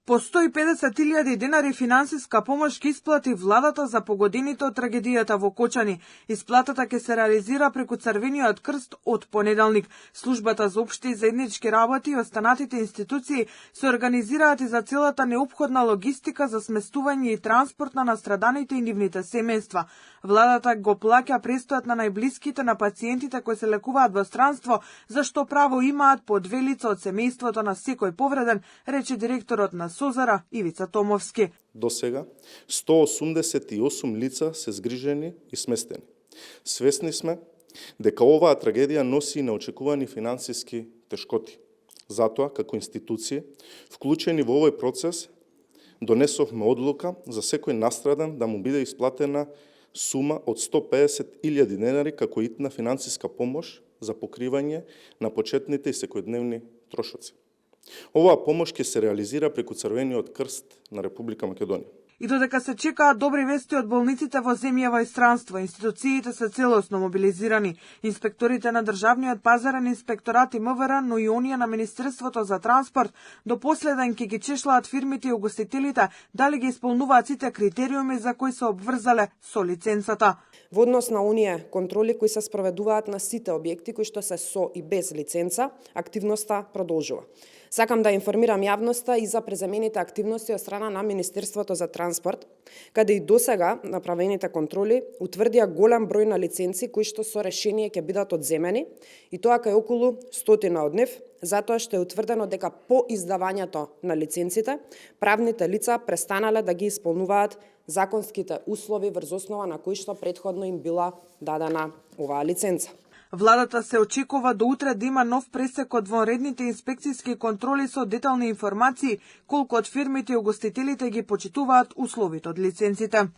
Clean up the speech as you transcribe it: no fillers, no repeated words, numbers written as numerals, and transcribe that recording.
По 150.000 денари финансиска помош ќе исплати владата за погодените од трагедијата во Кочани. Исплатата ќе се реализира преку Црвениот крст од понеделник. Службата за општи и заеднички работи и останатите институции се организираат и за целата неопходна логистика за сместување и транспорт на настраданите и нивните семејства. Владата го плаќа престојот на најблиските на пациентите кои се лекуваат во странство, за што право имаат по 2 лица од семејството на секој повреден, рече директорот на Созара Ивица Томовски. До сега 188 лица се згрижени и сместени. Свесни сме дека оваа трагедија носи неочекувани финансиски тешкоти. Затоа, како институции, вклучени во овој процес, донесовме одлука за секој настрадан да му биде исплатена сума од 150.000 денари како итна финансиска помош за покривање на почетните и секојдневни трошоци. Оваа помош ќе се реализира преку Црвениот крст на Република Македонија. И додека се чекаат добри вести од болниците во земја и странство, институциите се целосно мобилизирани. Инспекторите на Државниот пазарен инспекторат и МВР, но и оние на Министерството за транспорт, до последен ќе ги чешлаат фирмите и угостителите дали ги исполнуваат сите критериуми за кои се обврзале со лиценцата. Во однос на оние контроли кои се спроведуваат на сите објекти кои што се со и без лиценца, активноста продолжува. Сакам да информирам јавноста и за преземените активности од страна на Министерството за транспорт, каде и досега направените контроли утврдија голем број на лиценци кои што со решение ќе бидат одземени, и тоа кај околу 100 од нив. Затоа што е утврдено дека по издавањето на лиценците, правните лица престанале да ги исполнуваат законските услови врз основа на кои што претходно им била дадена оваа лиценца. Владата се очекува до утре да има нов пресек од вонредните инспекцијски контроли со детални информации колку од фирмите и угостителите ги почитуваат условите од лиценците.